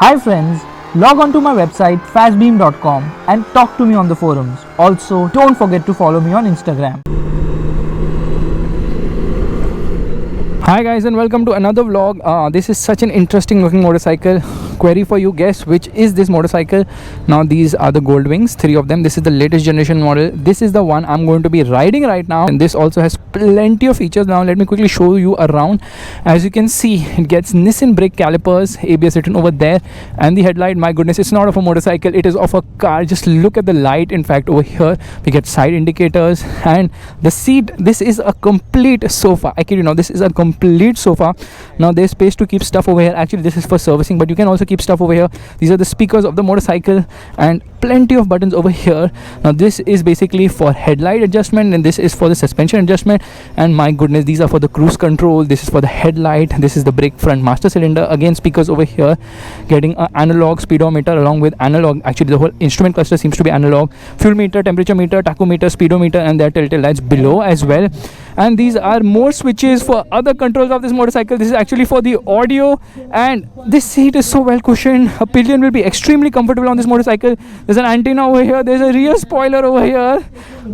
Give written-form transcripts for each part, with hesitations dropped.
Hi friends, log on to my website fastbeam.com and talk to me on the forums. Also, don't forget to follow me on Instagram. Hi guys and welcome to another vlog. This is such an interesting looking motorcycle. Query for you, guess which is this motorcycle? Now these are the Goldwings, 3 of them. This is the latest generation model. This is the one I'm going to be riding right now, and this also has plenty of features. Now let me quickly show you around. As you can see, it gets Nissan brake calipers, ABS written over there, and the headlight, my goodness, it's not of a motorcycle, it is of a car. Just look at the light. In fact, over here we get side indicators, and the seat, this is a complete sofa. I kid you not, this is a complete sofa. Now there's space to keep stuff over here. Actually this is for servicing, but you can also keep stuff over here. These are the speakers of the motorcycle and plenty of buttons over here. Now this is basically for headlight adjustment, and this is for the suspension adjustment, and my goodness, these are for the cruise control. This is for the headlight. This is the brake front master cylinder. Again, speakers over here, getting an analog speedometer along with analog, actually the whole instrument cluster seems to be analog, fuel meter, temperature meter, tachometer, speedometer, and there are telltale lights below as well. And these are more switches for other controls of this motorcycle. This is actually for the audio, and this seat is so well cushioned. A pillion will be extremely comfortable on this motorcycle. There's an antenna over here, there's a rear spoiler over here.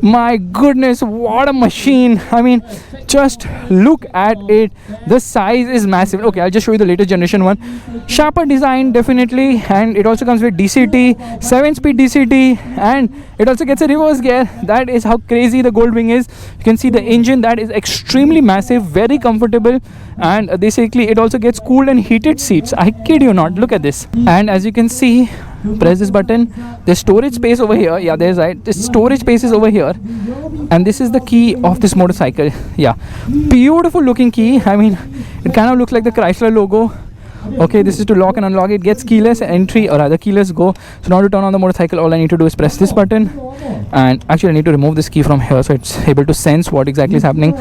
My goodness, what a machine. I mean, just look at it. The size is massive. Okay, I'll just show you the latest generation one. Sharper design definitely, and it also comes with DCT, 7-speed DCT, and it also gets a reverse gear. That is how crazy the Goldwing is. You can see the engine, that is extremely massive, very comfortable, and basically it also gets cooled and heated seats. I kid you not, look at this. And as you can see, press this button, there's storage space over here. Yeah, there's right, this storage space is over here, and this is the key of this motorcycle. Yeah, beautiful looking key. I mean, it kind of looks like the Chrysler logo. Okay, this is to lock and unlock. It gets keyless entry, or rather keyless go. So now to turn on the motorcycle, all I need to do is press this button, and actually I need to remove this key from here so it's able to sense what exactly is happening.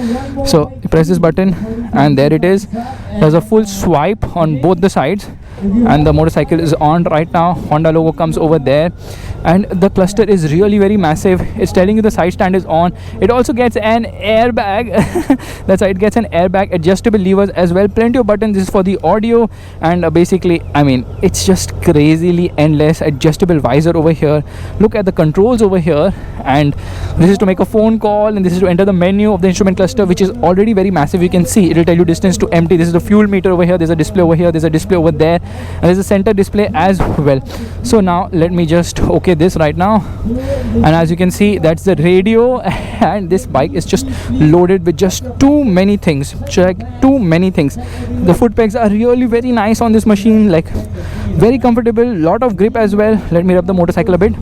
So you press this button, and there it is. There's a full swipe on both the sides, and the motorcycle is on right now. Honda logo comes over there, and the cluster is really very massive. It's telling you the side stand is on. It also gets an airbag. That's right, it gets an airbag, adjustable levers as well, plenty of buttons. This is for the audio, and basically, I mean, it's just crazily endless. Adjustable visor over here. Look at the controls over here, and this is to make a phone call, and this is to enter the menu of the instrument cluster, which is already very massive. You can see it will tell you distance to empty. This is the fuel meter over here. There's a display over here, there's a display over there, and there's a center display as well. So now let me just okay this right now, and as you can see, that's the radio. And this bike is just loaded with just too many things. Check, too many things. The foot pegs are really very nice on this machine, like very comfortable, lot of grip as well. Let me rub the motorcycle a bit.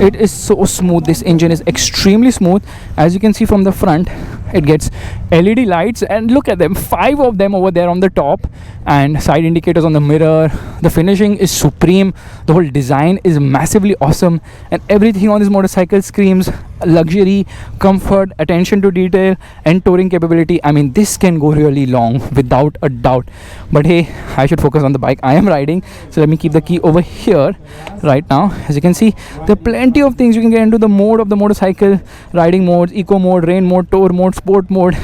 It is so smooth. This engine is extremely smooth. As you can see from the front, it gets LED lights, and look at them, 5 of them over there on the top, and side indicators on the mirror. The finishing is supreme. The whole design is massively awesome, and everything on this motorcycle screams luxury, comfort, attention to detail, and touring capability. I mean, this can go really long without a doubt. But hey, I should focus on the bike I am riding, so let me keep the key over here right now. As you can see, there are plenty of things you can get into the mode of the motorcycle. Riding modes, eco mode, rain mode, tour mode, sport mode.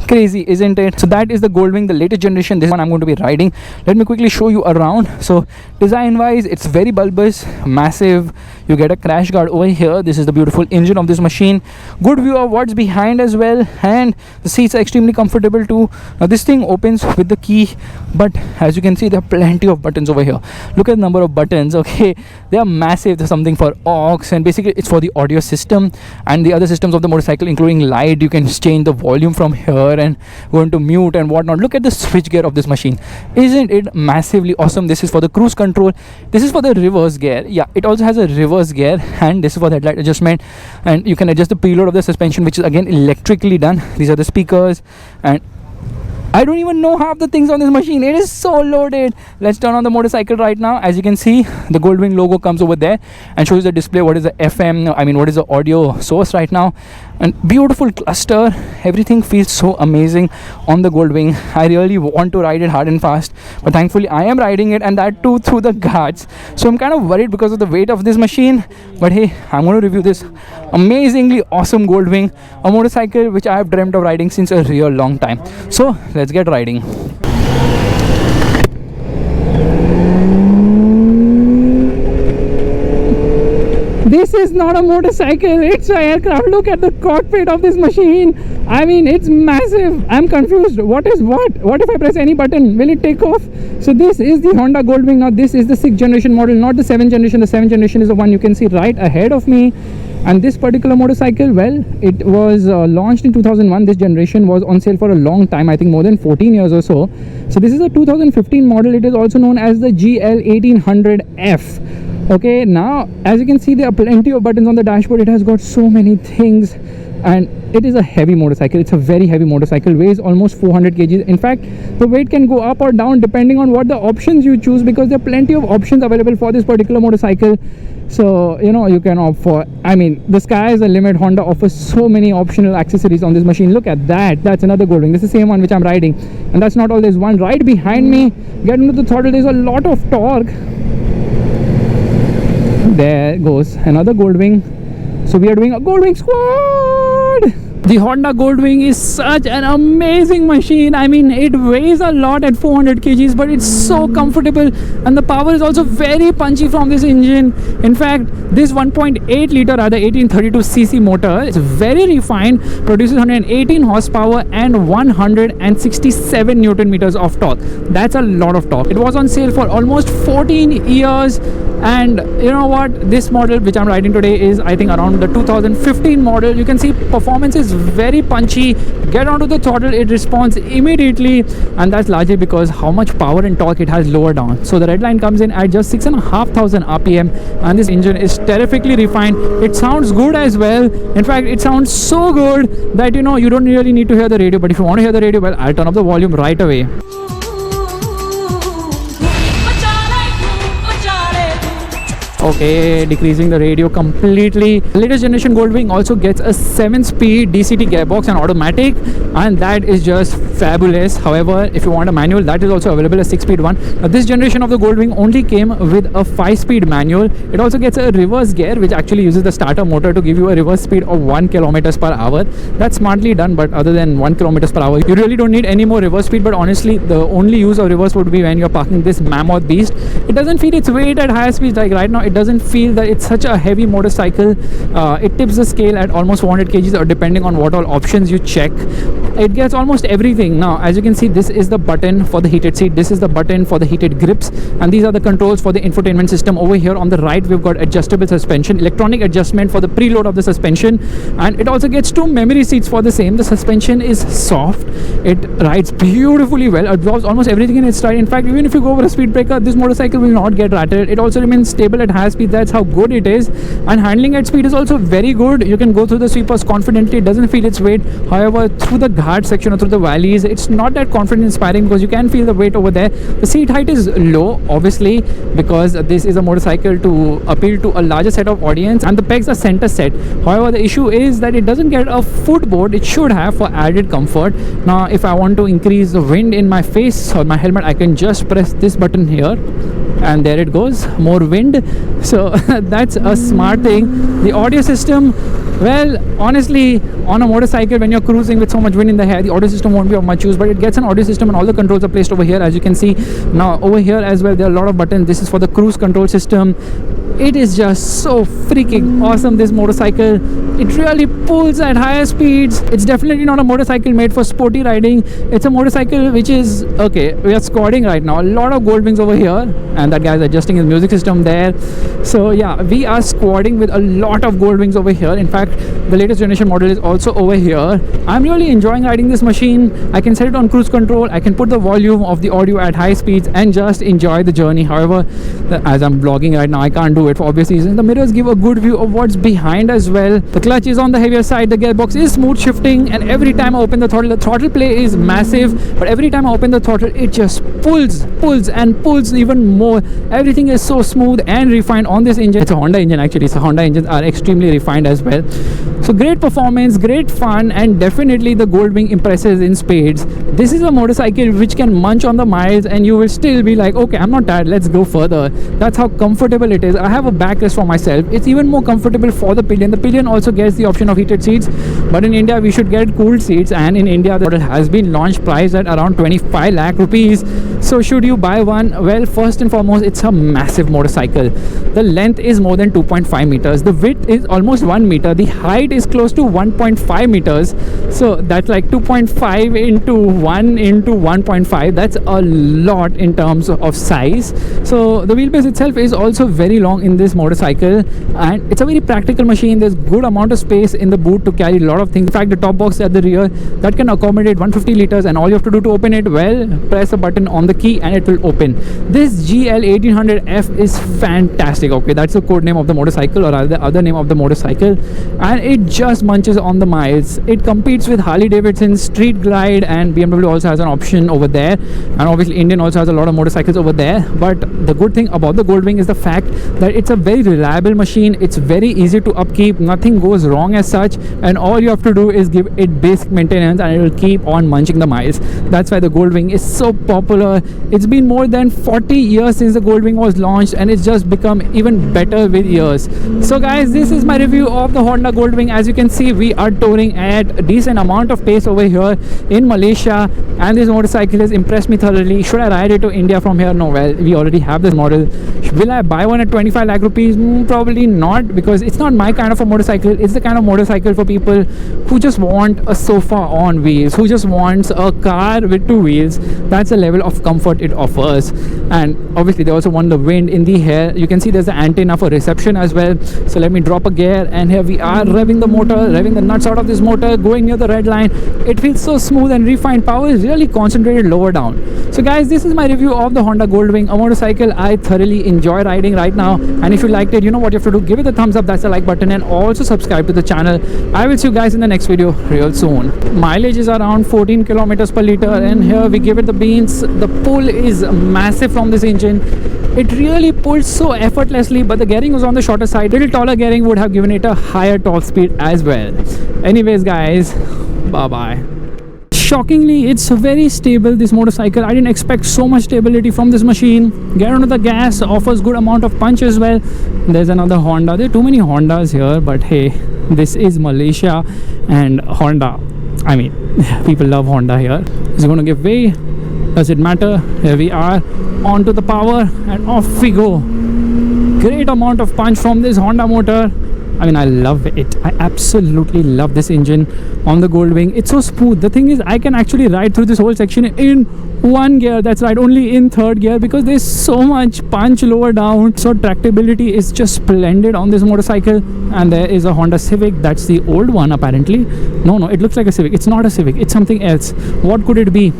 Crazy, isn't it? So that is the Goldwing, the latest generation. This one I'm going to be riding. Let me quickly show you around. So design wise, it's very bulbous, massive. You get a crash guard over here. This is the beautiful engine of this machine. Good view of what's behind as well, and the seats are extremely comfortable too. Now this thing opens with the key, but as you can see, there are plenty of buttons over here. Look at the number of buttons. Okay, they are massive. There's something for aux, and basically it's for the audio system and the other systems of the motorcycle, including light. You can change the volume from here and go into mute and whatnot. Look at the switch gear of this machine. Isn't it massively awesome? This is for the cruise control. This is for the reverse gear. Yeah, it also has a reverse gear, and this is for the headlight adjustment, and you can adjust the preload of the suspension, which is again electrically done. These are the speakers, and I don't even know half the things on this machine. It is so loaded. Let's turn on the motorcycle right now. As you can see, the Goldwing logo comes over there and shows the display. What is the FM? I mean, what is the audio source right now? And beautiful cluster. Everything feels so amazing on the Goldwing. I really want to ride it hard and fast, but thankfully I am riding it, and that too through the guards. So I'm kind of worried because of the weight of this machine. But hey, I'm going to review this amazingly awesome Goldwing, a motorcycle which I have dreamt of riding since a real long time. So let's get riding. not a motorcycle, it's an aircraft. Look at the cockpit of this machine. I mean, it's massive. I'm confused. What is what? What if I press any button? Will it take off? So this is the Honda Goldwing. Now this is the 6th generation model, not the 7th generation. The 7th generation is the one you can see right ahead of me. And this particular motorcycle, well, it was launched in 2001. This generation was on sale for a long time, I think more than 14 years or so. So this is a 2015 model. It is also known as the GL1800F. Okay, now as you can see, there are plenty of buttons on the dashboard. It has got so many things, and it is a heavy motorcycle. It's a very heavy motorcycle, weighs almost 400 kgs. In fact, the weight can go up or down depending on what the options you choose, because there are plenty of options available for this particular motorcycle. So you know, you can opt for, I mean, the sky is the limit. Honda offers so many optional accessories on this machine. Look at that. That's another Goldwing. This is the same one which I'm riding. And that's not all. There's one right behind me. Get into the throttle. There's a lot of torque. There goes another Goldwing. So we are doing a Goldwing squad. The Honda Goldwing is such an amazing machine. I mean, it weighs a lot at 400 kgs, but it's so comfortable, and the power is also very punchy from this engine. In fact, this 1.8 liter, rather 1832cc motor is very refined, produces 118 horsepower and 167 newton meters of torque. That's a lot of torque. It was on sale for almost 14 years. And you know what, this model which I'm riding today is, I think, around the 2015 model. You can see performance is very punchy. Get onto the throttle, it responds immediately, and that's largely because how much power and torque it has lowered down. So the red line comes in at just 6,500 rpm, and this engine is terrifically refined. It sounds good as well. In fact, it sounds so good that, you know, you don't really need to hear the radio. But if you want to hear the radio, well, I'll turn up the volume right away. Okay, decreasing the radio completely. The latest generation Goldwing also gets a 7-speed DCT gearbox and automatic, and that is just fabulous. However, if you want a manual, that is also available, a 6-speed one. Now, this generation of the Goldwing only came with a 5-speed manual. It also gets a reverse gear, which actually uses the starter motor to give you a reverse speed of 1 kilometers per hour. That's smartly done, but other than 1 kilometers per hour, you really don't need any more reverse speed. But honestly, the only use of reverse would be when you're parking this mammoth beast. It doesn't feel its weight at higher speeds. Like right now, it doesn't feel that it's such a heavy motorcycle. It tips the scale at almost 400 kgs, or depending on what all options you check. It gets almost everything. Now, as you can see, this is the button for the heated seat, this is the button for the heated grips, and these are the controls for the infotainment system. Over here on the right, we've got adjustable suspension, electronic adjustment for the preload of the suspension, and it also gets 2 memory seats for the same. The suspension is soft, it rides beautifully well, absorbs almost everything in its stride. In fact, even if you go over a speed breaker, this motorcycle will not get rattled. It also remains stable at high speed. That's how good it is. And handling at speed is also very good. You can go through the sweepers confidently. It doesn't feel its weight. However, through the ghat section or through the valleys, it's not that confidence inspiring, because you can feel the weight over there. The seat height is low, obviously, because this is a motorcycle to appeal to a larger set of audience, and the pegs are center set. However, the issue is that it doesn't get a footboard. It should have, for added comfort. Now, if I want to increase the wind in my face or my helmet, I can just press this button here, and there it goes, more wind. So that's a smart thing. The audio system, well, honestly, on a motorcycle, when you're cruising with so much wind in the hair, the audio system won't be of much use, but it gets an audio system, and all the controls are placed over here, as you can see. Now, over here as well, there are a lot of buttons. This is for the cruise control system. It is just so freaking awesome, this motorcycle. It really pulls at higher speeds. It's definitely not a motorcycle made for sporty riding. It's a motorcycle which is, okay, we are squatting right now. A lot of Goldwings over here, and that guy's adjusting his music system there. So yeah, we are squatting with a lot of Goldwings over here. In fact, the latest generation model is also over here. I'm really enjoying riding this machine. I can set it on cruise control. I can put the volume of the audio at high speeds and just enjoy the journey. However, as I'm vlogging right now, I can't do it for obvious reasons. The mirrors give a good view of what's behind as well. The clutch is on the heavier side. The gearbox is smooth shifting, and every time I open the throttle play is massive, but every time I open the throttle, it just pulls and pulls even more. Everything is so smooth and refined on this engine. It's a Honda engine actually, so Honda engines are extremely refined as well. So great performance, great fun, and definitely the Goldwing impresses in spades. This is a motorcycle which can munch on the miles, and you will still be like, okay, I'm not tired, let's go further. That's how comfortable it is. I have a backrest for myself. It's even more comfortable for the pillion. The pillion also gets the option of heated seats, but in India we should get cooled seats, and in India the model has been launched priced at around 25 lakh rupees. So should you buy one? Well, first and foremost, it's a massive motorcycle. The length is more than 2.5 meters. The width is almost 1 meter. The height is close to 1.5 meters. So that's like 2.5 into 1 into 1.5. That's a lot in terms of size. So the wheelbase itself is also very long in this motorcycle, and it's a very practical machine. There's good amount of space in the boot to carry a lot of things. In fact, the top box at the rear that can accommodate 150 liters, and all you have to do to open it, well, press a button on the key and it will open. This GL1800F is fantastic. Okay, that's the code name of the motorcycle, or rather the other name of the motorcycle, and it just munches on the miles. It competes with Harley Davidson Street Glide, and BMW also has an option over there, and obviously Indian also has a lot of motorcycles over there. But the good thing about the Goldwing is the fact that it's a very reliable machine. It's very easy to upkeep, nothing goes wrong as such, and all you have to do is give it basic maintenance and it will keep on munching the miles. That's why the Goldwing is so popular. It's been more than 40 years since the Goldwing was launched, and it's just become even better with years. So guys, this is my review of the Honda Goldwing. As you can see, we are touring at a decent amount of pace over here in Malaysia, and this motorcycle has impressed me thoroughly. Should I ride it to India from here? No. Well, we already have this model. Will I buy one at 25 lakh rupees? Probably not, because it's not my kind of a motorcycle. It's the kind of motorcycle for people who just want a sofa on wheels, who just wants a car with two wheels. That's the level of comfort it offers. And obviously they also want the wind in the hair. You can see there's the antenna for reception as well. So let me drop a gear, and here we are revving the motor, revving the nuts out of this motor, going near the red line. It feels so smooth and refined. Power is really concentrated lower down. So guys, this is my review of the Honda Goldwing, a motorcycle I thoroughly enjoy riding right now. And if you liked it, you know what you have to do. Give it a thumbs up, that's the like button, and also subscribe to the channel. I will see you guys in the next video real soon. Mileage is around 14 kilometers per liter, and here we give it the beans. The pull is massive from this engine. It really pulls so effortlessly, but the gearing was on the shorter side. Little taller gearing would have given it a higher top speed as well. Anyways guys, bye bye. Shockingly, it's very stable, this motorcycle. I didn't expect so much stability from this machine. Get onto the gas, offers good amount of punch as well. There's another Honda. There are too many Hondas here, but hey, this is Malaysia, and Honda, I mean, people love Honda here. It's going to give way. Does it matter? Here we are, onto the power, and off we go. Great amount of punch from this Honda motor. I mean, I love it. I absolutely love this engine on the Goldwing. It's so smooth. The thing is, I can actually ride through this whole section in one gear. That's right, only in third gear, because there's so much punch lower down. So tractability is just splendid on this motorcycle. And there is a Honda Civic. That's the old one apparently. No, it looks like a Civic. It's not a Civic. It's something else. What could it be?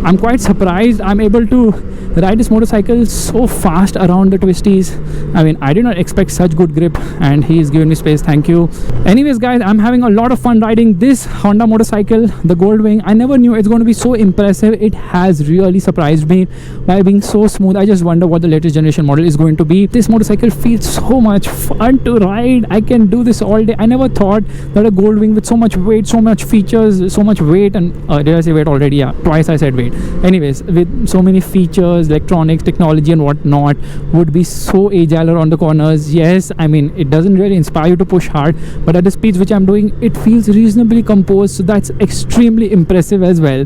I'm quite surprised I'm able to ride this motorcycle so fast around the twisties. I mean, I did not expect such good grip, and he's given me space. Thank you. Anyways guys, I'm having a lot of fun riding this Honda motorcycle, the Goldwing. I never knew it's going to be so impressive. It has really surprised me by being so smooth. I just wonder what the latest generation model is going to be. This motorcycle feels so much fun to ride. I can do this all day. I never thought that a Goldwing with so much weight, so much features, so much weight, and did I say weight already? Yeah, twice I said weight. Anyways, with so many features, electronics, technology and whatnot, would be so agile around the corners. Yes, I mean, it doesn't really inspire you to push hard, but at the speeds which I'm doing, it feels reasonably composed, so that's extremely impressive as well.